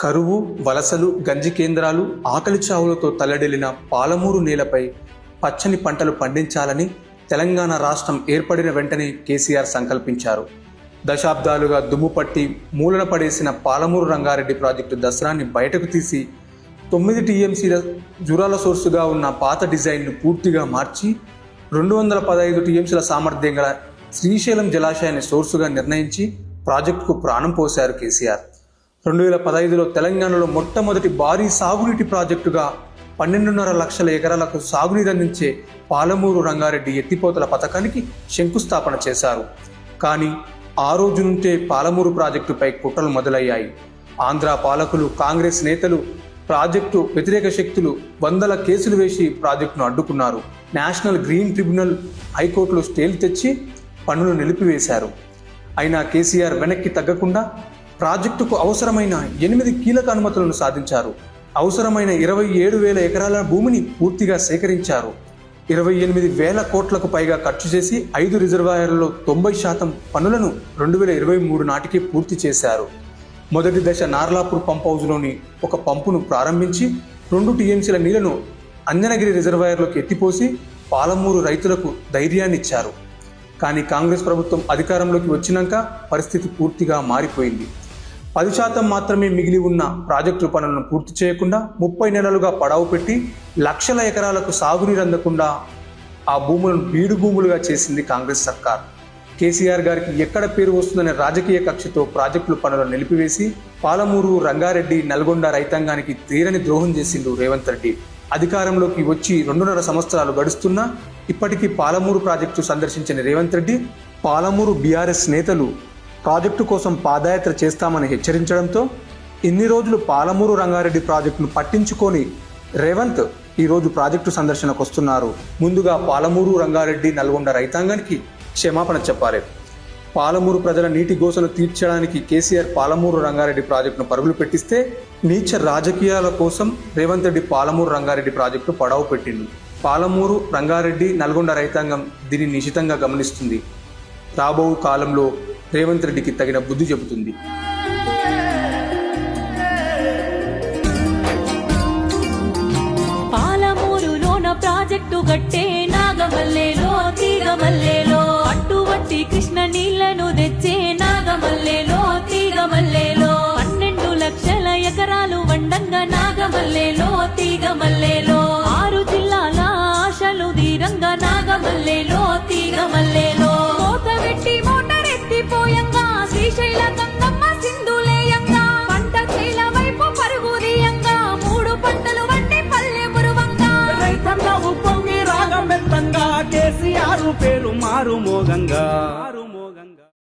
కరువు, వలసలు, గంజి కేంద్రాలు, ఆకలి చావులతో తల్లడిల్లిన పాలమూరు నేలపై పచ్చని పంటలు పండించాలని తెలంగాణ రాష్ట్రం ఏర్పడిన వెంటనే కేసీఆర్ సంకల్పించారు. దశాబ్దాలుగా దుమ్ముపట్టి మూలన పడేసిన పాలమూరు రంగారెడ్డి ప్రాజెక్టు దసరాన్ని బయటకు తీసి 9 టీఎంసీల జూరాల సోర్సుగా ఉన్న పాత డిజైన్ను పూర్తిగా మార్చి 215 టీఎంసీల సామర్థ్యం గల శ్రీశైలం జలాశయాన్ని సోర్సుగా నిర్ణయించి ప్రాజెక్టుకు ప్రాణం పోశారు కేసీఆర్. 2015లో తెలంగాణలో మొట్టమొదటి భారీ సాగునీటి ప్రాజెక్టుగా 12.5 లక్షల ఎకరాలకు సాగునీరు అందించే పాలమూరు రంగారెడ్డి ఎత్తిపోతల పథకానికి శంకుస్థాపన చేశారు. కానీ ఆ రోజు నుంచే పాలమూరు ప్రాజెక్టుపై కుట్రలు మొదలయ్యాయి. ఆంధ్ర పాలకులు, కాంగ్రెస్ నేతలు, ప్రాజెక్టు వ్యతిరేక శక్తులు వందల కేసులు వేసి ప్రాజెక్టును అడ్డుకున్నారు. నేషనల్ గ్రీన్ ట్రిబ్యునల్, హైకోర్టులో స్టేలు తెచ్చి పనులు నిలిపివేశారు. అయినా కేసీఆర్ వెనక్కి తగ్గకుండా ప్రాజెక్టుకు అవసరమైన 8 కీలక అనుమతులను సాధించారు. అవసరమైన 27,000 ఎకరాల భూమిని పూర్తిగా సేకరించారు. 28,000 కోట్లకు పైగా ఖర్చు చేసి 5 రిజర్వాయర్లలో 90% పనులను 2023 నాటికి పూర్తి చేశారు. మొదటి దశ నార్లాపూర్ పంప్ హౌజ్లోని ఒక పంపును ప్రారంభించి 2 టీఎంసీల నీళ్లను అంజనగిరి రిజర్వాయర్లోకి ఎత్తిపోసి పాలమూరు రైతులకు ధైర్యాన్నిచ్చారు. కానీ కాంగ్రెస్ ప్రభుత్వం అధికారంలోకి వచ్చినాక పరిస్థితి పూర్తిగా మారిపోయింది. 10% మాత్రమే మిగిలి ఉన్న ప్రాజెక్టు పనులను పూర్తి చేయకుండా 30 నెలలుగా పడావు పెట్టి లక్షల ఎకరాలకు సాగునీరు అందకుండా ఆ భూములను బీడు భూములుగా చేసింది కాంగ్రెస్ సర్కార్. కేసీఆర్ గారికి ఎక్కడ పేరు వస్తుందనే రాజకీయ కక్షతో ప్రాజెక్టుల పనులను నిలిపివేసి పాలమూరు, రంగారెడ్డి, నల్గొండ రైతాంగానికి తీరని ద్రోహం చేసిండు రేవంత్ రెడ్డి. అధికారంలోకి వచ్చి 2.5 సంవత్సరాలు గడుస్తున్నా ఇప్పటికీ పాలమూరు ప్రాజెక్టు సందర్శించిన రేవంత్ రెడ్డి, పాలమూరు బీఆర్ఎస్ నేతలు ప్రాజెక్టు కోసం పాదయాత్ర చేస్తామని హెచ్చరించడంతో ఇన్ని రోజులు పాలమూరు రంగారెడ్డి ప్రాజెక్టును పట్టించుకొని రేవంత్ ఈరోజు ప్రాజెక్టు సందర్శనకు వస్తున్నారు. ముందుగా పాలమూరు, రంగారెడ్డి, నల్గొండ రైతాంగానికి క్షమాపణ చెప్పాలి. పాలమూరు ప్రజల నీటి గోసను తీర్చడానికి కేసీఆర్ పాలమూరు రంగారెడ్డి ప్రాజెక్టును పరుగులు పెట్టిస్తే నీచ రాజకీయాల కోసం రేవంత్ రెడ్డి పాలమూరు రంగారెడ్డి ప్రాజెక్టు పడావు పెట్టింది. పాలమూరు, రంగారెడ్డి, నల్గొండ రైతాంగం దీన్ని నిశితంగా గమనిస్తుంది. రాబో కాలంలో రేవంత్ రెడ్డికి తగిన బుద్ధి చెబుతుంది. పాలమూరులోన ప్రాజెక్టు గట్టే నాగమల్లేలో, తీగమల్లేలో అట్టువట్టి కృష్ణ నీళ్లను తెచ్చే నాగమల్లేలో, తీగమల్లేలో 12 లక్షల ఎకరాలు వండంగా నాగమల్లేలో, తీగమల్లేలో 6 జిల్లాల ఆశలు దీరంగా నాగమల్లేలో, తీగమల్లేలో కోతవెట్టి మోటారెత్తిపోయంగా శ్రీశైల గంగమ్మ సింధులేయంగా పంట చేల వైపు పరుగుదీయంగా 3 పంటలు వంటి పల్లె మురువంగా రైతన్న ఉప్పొంగి రాగం ఎత్తంగా కేసీఆర్ పేరు మారు మోగంగా